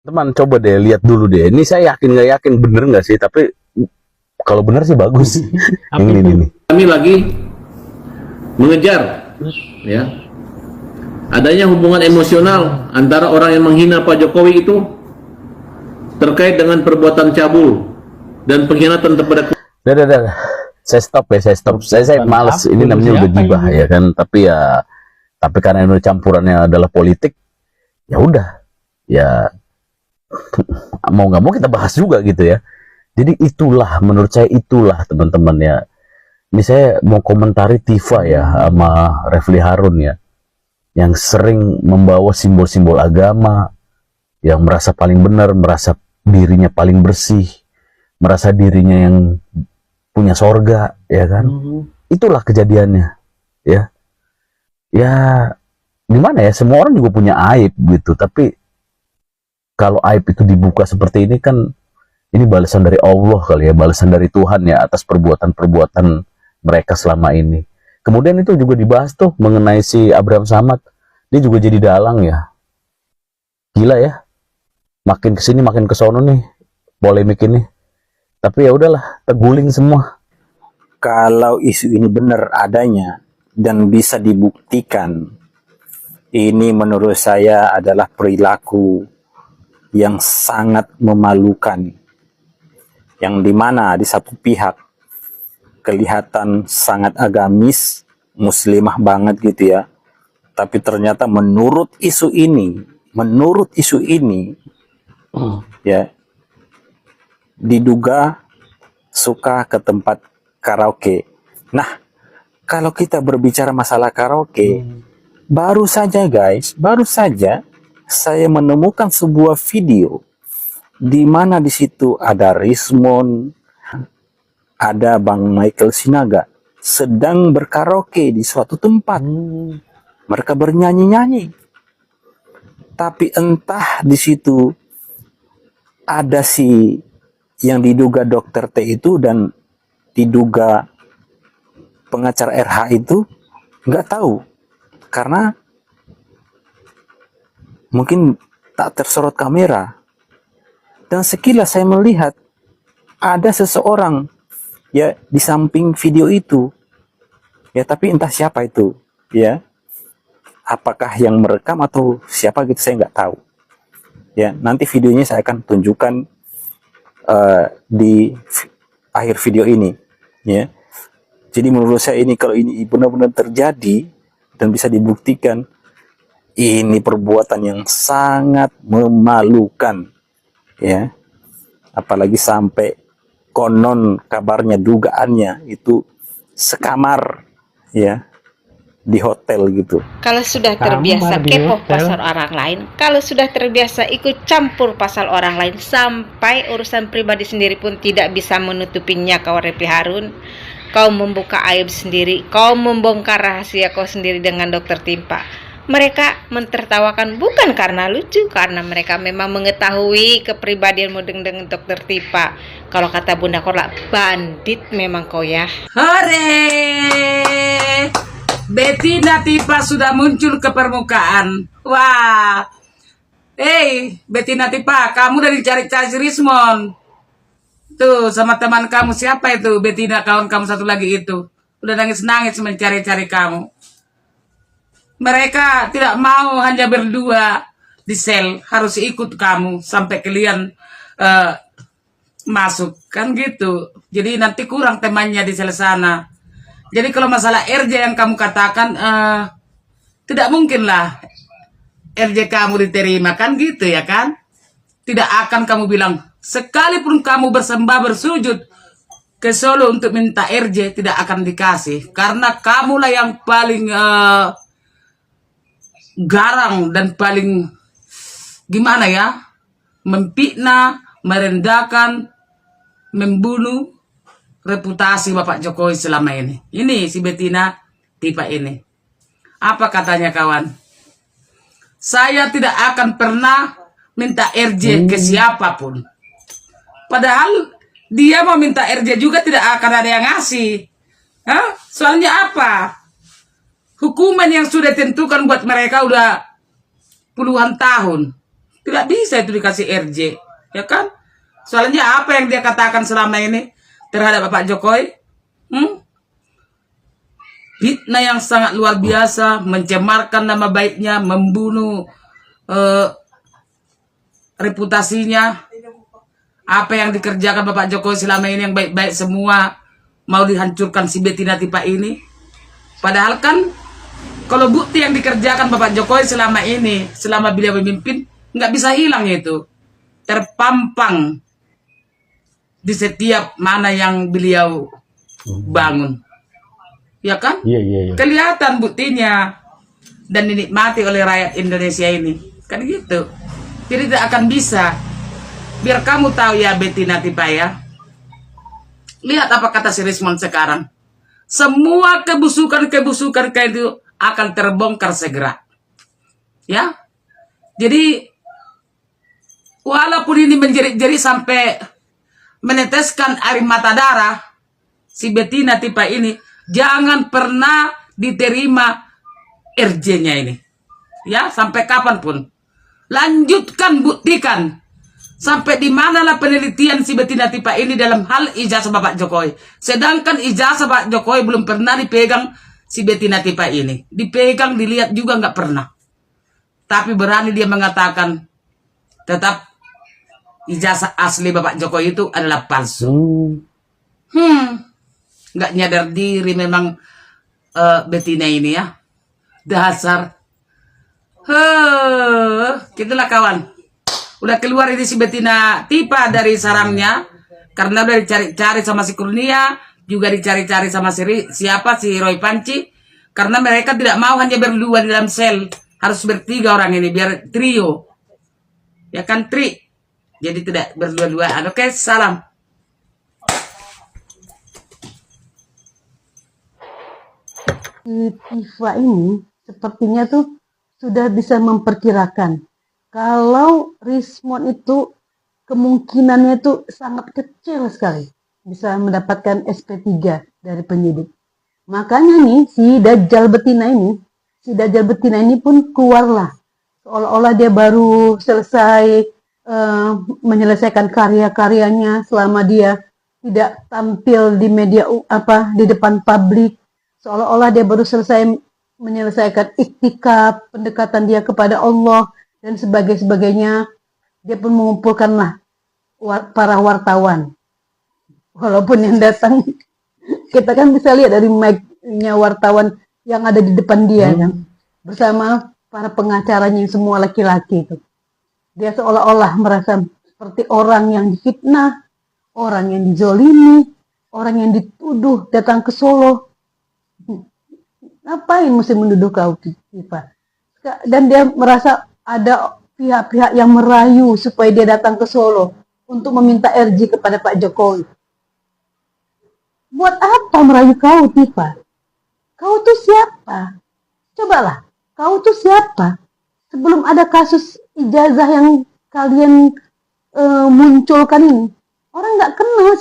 Teman, coba deh lihat dulu deh. Ini saya yakin nggak yakin bener nggak sih? Tapi kalau bener sih bagus. Apa Yang ini itu? nih. Kami lagi mengejar ya adanya hubungan emosional antara orang yang menghina Pak Jokowi itu terkait dengan perbuatan cabul dan pengkhianatan kepada Dah. Saya stop ya, saya stop. Saya males. Ini namanya udah gibah ya kan. Tapi karena ini campurannya adalah politik, ya udah. Ya mau nggak mau kita bahas juga gitu ya. Jadi itulah, menurut saya itulah teman-teman ya. Ini saya mau komentari Tifa ya sama Refli Harun ya, yang sering membawa simbol-simbol agama, yang merasa paling benar, merasa dirinya paling bersih, merasa dirinya yang punya sorga, ya kan? Itulah kejadiannya, ya. Ya, gimana ya? Semua orang juga punya aib gitu, tapi kalau aib itu dibuka seperti ini kan, ini balasan dari Allah kali ya, balasan dari Tuhan ya atas perbuatan-perbuatan mereka selama ini. Kemudian itu juga dibahas tuh mengenai si Abraham Samad. Dia juga jadi dalang ya. Gila ya. Makin kesini makin kesono nih polemik ini. Tapi ya udahlah, terguling semua. Kalau isu ini benar adanya dan bisa dibuktikan, ini menurut saya adalah perilaku yang sangat memalukan, yang dimana di satu pihak kelihatan sangat agamis, muslimah banget gitu ya, tapi ternyata menurut isu ini ya, diduga suka ke tempat karaoke. Nah, kalau kita berbicara masalah karaoke, baru saja saya menemukan sebuah video di mana di situ ada Rismon, ada Bang Michael Sinaga sedang berkaraoke di suatu tempat. Mereka bernyanyi-nyanyi. Tapi entah di situ ada si yang diduga dokter T itu dan diduga pengacara RH itu, nggak tahu. Karena mungkin tak tersorot kamera. Dan sekilas saya melihat ada seseorang ya di samping video itu. Ya, tapi entah siapa itu, ya. Apakah yang merekam atau siapa gitu saya nggak tahu. Ya, nanti videonya saya akan tunjukkan di akhir video ini, ya. Jadi menurut saya ini kalau ini benar-benar terjadi dan bisa dibuktikan, ini perbuatan yang sangat memalukan, ya. Apalagi sampai konon kabarnya dugaannya itu sekamar, ya, di hotel gitu. Kalau sudah terbiasa kepo pasal orang lain, kalau sudah terbiasa ikut campur pasal orang lain, sampai urusan pribadi sendiri pun tidak bisa menutupinya, kau Refli Harun. Kau membuka aib sendiri, kau membongkar rahasia kau sendiri dengan Dokter Timpa. Mereka mentertawakan bukan karena lucu, karena mereka memang mengetahui kepribadianmu dengan Dokter Timpa. Kalau kata Bunda Korla, bandit memang kau ya. Hore! Bettina Tipa sudah muncul ke permukaan. Wah. Hey, Bettina Tipa, kamu udah dicari-cari Rismon. Tuh, sama teman kamu siapa itu? Bettina, kawan kamu satu lagi itu. Udah nangis-nangis mencari-cari kamu. Mereka tidak mau hanya berdua di sel, harus ikut kamu sampai kalian masuk. Kan gitu. Jadi nanti kurang temannya di sel sana. Jadi kalau masalah RJ yang kamu katakan, tidak mungkin lah RJ kamu diterima, kan gitu ya kan? Tidak akan kamu bilang, sekalipun kamu bersembah bersujud ke Solo untuk minta RJ, tidak akan dikasih. Karena kamulah yang paling garang dan paling gimana ya, memfitnah, merendahkan, membunuh reputasi Bapak Jokowi selama ini. Ini si Bettina Tipa ini. Apa katanya kawan? Saya tidak akan pernah minta RJ ke siapapun. Padahal dia mau minta RJ juga tidak akan ada yang ngasih. Hah? Soalnya apa? Hukuman yang sudah ditentukan buat mereka udah puluhan tahun. Tidak bisa itu dikasih RJ, ya kan? Soalnya apa yang dia katakan selama ini terhadap Bapak Jokowi? Fitnah yang sangat luar biasa, mencemarkan nama baiknya, membunuh reputasinya. Apa yang dikerjakan Bapak Jokowi selama ini yang baik-baik semua mau dihancurkan si Betty Natipa ini. Padahal kan kalau bukti yang dikerjakan Bapak Jokowi selama ini, selama beliau memimpin, nggak bisa hilang itu. Terpampang di setiap mana yang beliau bangun. Ya kan? Iya. Kelihatan buktinya. Dan dinikmati oleh rakyat Indonesia ini. Kan gitu. Jadi tidak akan bisa. Biar kamu tahu ya Betty Natipa ya. Lihat apa kata si Rismond sekarang. Semua kebusukan kayak itu akan terbongkar segera. Ya. Jadi walaupun ini menjerit-jerit sampai meneteskan air mata darah, si Betty Natipa ini jangan pernah diterima RJ-nya ini. Ya, sampai kapanpun. Lanjutkan, buktikan. Sampai di manalah penelitian si Betty Natipa ini dalam hal ijazah Bapak Jokowi. Sedangkan ijazah Pak Jokowi belum pernah dipegang si Betty Natipa ini. Dipegang, dilihat juga nggak pernah. Tapi berani dia mengatakan tetap ijazah asli Bapak Jokowi itu adalah palsu. Nggak nyadar diri memang Bettina ini ya. Dasar. Gitulah kawan. Udah keluar ini si Betty Natipa dari sarangnya. Karena udah dicari-cari sama si Kurnia. Juga dicari-cari sama si Roy Panci. Karena mereka tidak mau hanya berdua di dalam sel. Harus bertiga orang ini biar trio. Ya kan jadi tidak berdua-duaan. Oke, salam. Tifa ini sepertinya tuh sudah bisa memperkirakan kalau Rismond itu kemungkinannya itu sangat kecil sekali bisa mendapatkan SP3 dari penyidik. Makanya nih si Dajjal Betina ini pun keluarlah seolah-olah dia baru selesai menyelesaikan karya-karyanya selama dia tidak tampil di media di depan publik, seolah-olah dia baru selesai menyelesaikan iktikaf, pendekatan dia kepada Allah dan sebagainya. Dia pun mengumpulkanlah para wartawan. Walaupun yang datang kita kan bisa lihat dari mic-nya wartawan yang ada di depan dia kan, bersama para pengacaranya yang semua laki-laki itu. Dia seolah-olah merasa seperti orang yang difitnah, orang yang dizolimi, orang yang dituduh datang ke Solo. Ngapain mesti menuduh kau, Tifa? Dan dia merasa ada pihak-pihak yang merayu supaya dia datang ke Solo untuk meminta RJ kepada Pak Jokowi. Buat apa merayu kau, Tifa? Kau tuh siapa? Cobalah, kau tuh siapa? Sebelum ada kasus ijazah yang kalian munculkan ini, orang nggak kenal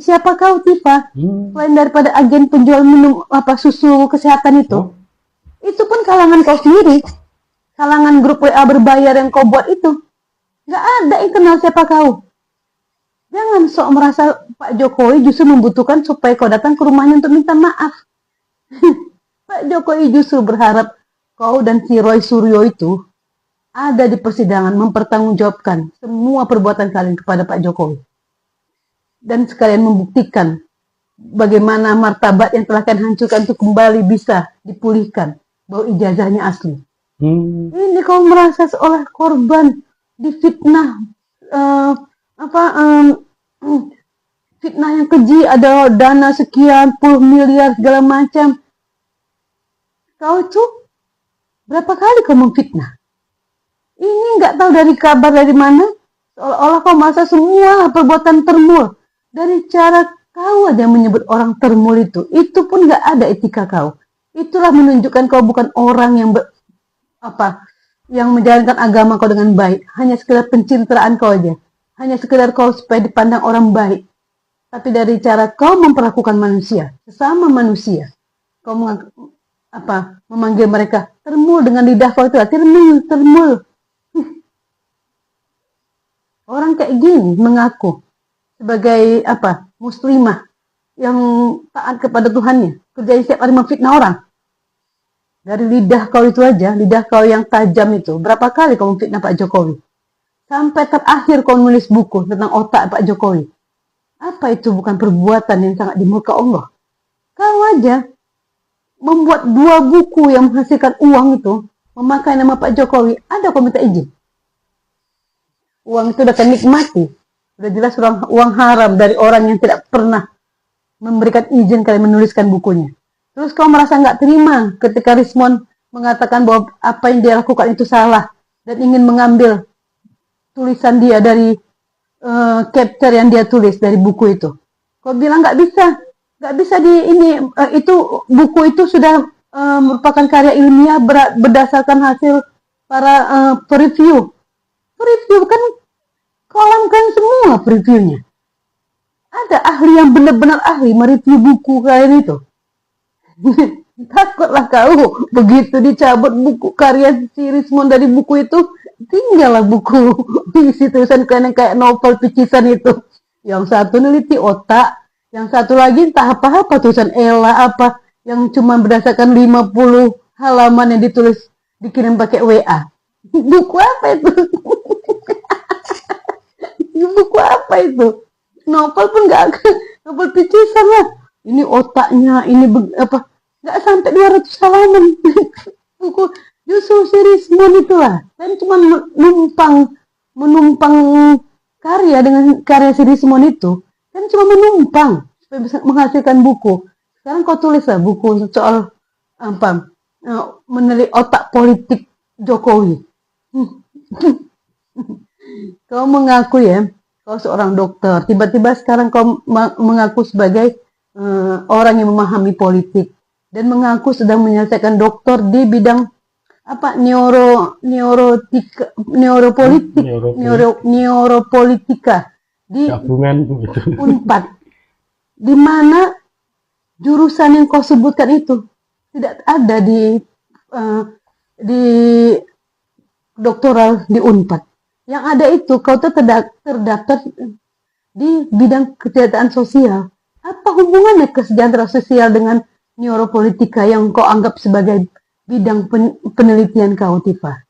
siapa kau, Tifa. Selain daripada agen penjual minum susu kesehatan itu pun kalangan kau sendiri, kalangan grup WA berbayar yang kau buat itu, nggak ada yang kenal siapa kau. Jangan sok merasa Pak Jokowi justru membutuhkan supaya kau datang ke rumahnya untuk minta maaf. Pak Jokowi justru berharap kau dan si Roy Suryo itu ada di persidangan mempertanggungjawabkan semua perbuatan kalian kepada Pak Jokowi. Dan sekalian membuktikan bagaimana martabat yang telah kalian hancurkan itu kembali bisa dipulihkan, bahwa ijazahnya asli. Ini kau merasa seolah korban difitnah, fitnah yang keji, ada dana sekian puluh miliar segala macam. Kau tuh berapa kali kau memfitnah? Ini nggak tahu dari kabar dari mana, seolah-olah kau merasa semua perbuatan termul. Dari cara kau aja menyebut orang termul itu pun nggak ada etika kau. Itulah menunjukkan kau bukan orang yang yang menjalankan agama kau dengan baik. Hanya sekedar pencitraan kau aja. Hanya sekedar kau supaya dipandang orang baik. Tapi dari cara kau memperlakukan manusia, sesama manusia, kau memanggil mereka termul dengan lidah kau itu, termul. Orang kayak gini mengaku sebagai apa? Muslimah yang taat kepada Tuhannya, kerjanya setiap hari memfitnah orang. Dari lidah kau itu aja, lidah kau yang tajam itu, berapa kali kau memfitnah Pak Jokowi? Sampai terakhir kau nulis buku tentang otak Pak Jokowi. Apa itu bukan perbuatan yang sangat dimurka Allah? Kau aja membuat 2 buku yang menghasilkan uang itu, memakai nama Pak Jokowi, ada kau minta izin? Uang itu udah kau nikmati. Udah jelas uang haram dari orang yang tidak pernah memberikan izin kalian menuliskan bukunya. Terus kau merasa nggak terima ketika Rismon mengatakan bahwa apa yang dia lakukan itu salah dan ingin mengambil tulisan dia dari capture yang dia tulis dari buku itu. Kau bilang nggak bisa itu buku itu sudah merupakan karya ilmiah berdasarkan hasil para pereview. Pereview kan kolam kan semua previewnya. Ada ahli yang benar-benar ahli mereview buku kalian itu. Takutlah kau begitu dicabut buku karya si Rismon dari buku itu, tinggallah buku isi tulisan kalian yang kayak novel picisan itu. Yang satu neliti otak, yang satu lagi entah apa-apa tulisan Ella apa yang cuma berdasarkan 50 halaman yang ditulis dikirim pakai WA. Buku apa itu? Buku apa itu? Novel pun nggak akan, novel picisan lah. Ini otaknya, ini apa? Nggak sampai 200 halaman. Buku justru si Rismon itulah. Dan cuma menumpang karya dengan karya si Rismon itu. Kan cuma menumpang supaya bisa menghasilkan buku. Sekarang kau tulislah buku soal apa? Menelik otak politik Jokowi. Kau mengaku ya, kau seorang dokter. Tiba-tiba sekarang kau mengaku sebagai orang yang memahami politik dan mengaku sedang menyelesaikan doktor di bidang apa neuropolitika di Unpad, di mana jurusan yang kau sebutkan itu tidak ada di doktoral di Unpad. Yang ada itu kau terdaftar di bidang kesejahteraan sosial. Apa hubungannya kesejahteraan sosial dengan neuropolitika yang kau anggap sebagai bidang penelitian kau, Tifa?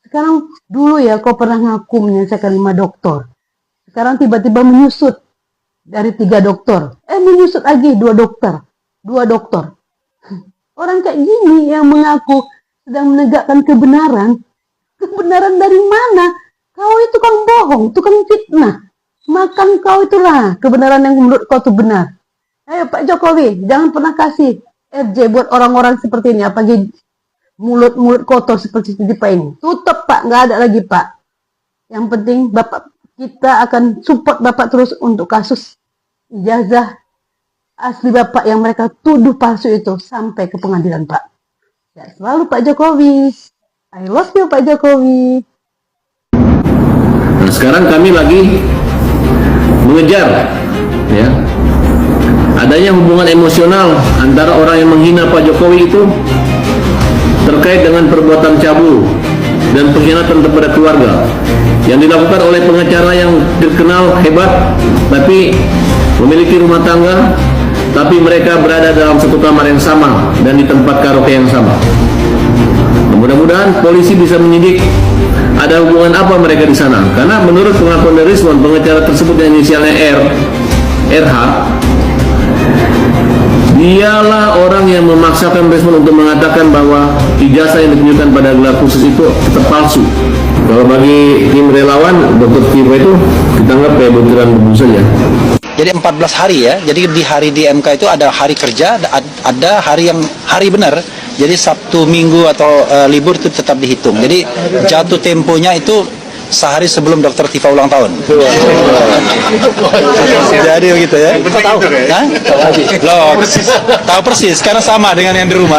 Sekarang dulu ya kau pernah ngaku menyelesaikan 5 doktor. Sekarang tiba-tiba menyusut dari 3 doktor. Menyusut lagi 2 dokter. 2 doktor. Orang kayak gini yang mengaku sedang menegakkan kebenaran. Kebenaran dari mana? Kau itu kan bohong, itu kan fitnah. Makan kau itulah kebenaran yang menurut kau itu benar. Ayo Pak Jokowi, jangan pernah kasih RJ buat orang-orang seperti ini. Apalagi mulut-mulut kotor seperti Pak ini. Tutup Pak, nggak ada lagi Pak. Yang penting Bapak, kita akan support Bapak terus untuk kasus ijazah asli Bapak yang mereka tuduh palsu itu sampai ke pengadilan Pak. Ya selalu Pak Jokowi. I love you Pak Jokowi. Nah, sekarang kami lagi mengejar ya adanya hubungan emosional antara orang yang menghina Pak Jokowi itu terkait dengan perbuatan cabul dan pengkhianatan kepada keluarga yang dilakukan oleh pengacara yang terkenal hebat tapi memiliki rumah tangga, tapi mereka berada dalam satu kamar yang sama dan di tempat karaoke yang sama. Mudah-mudahan polisi bisa menyidik ada hubungan apa mereka di sana. Karena menurut pengakuan dari Rismon, pengacara tersebut yang inisialnya RH, dialah orang yang memaksakan Rismon untuk mengatakan bahwa ijazah yang ditunjukkan pada gelar khusus itu tetap palsu. Kalau bagi tim relawan, Dr. Tifa itu kita anggap kayak butiran debu saja. Jadi 14 hari ya. Jadi di hari di MK itu ada hari kerja, ada hari benar. Jadi Sabtu, Minggu atau libur itu tetap dihitung. Jadi jatuh temponya itu sehari sebelum Dr. Tifa ulang tahun. Jadi begitu ya. Tahu? Loh, tahu persis karena sama dengan yang di rumah.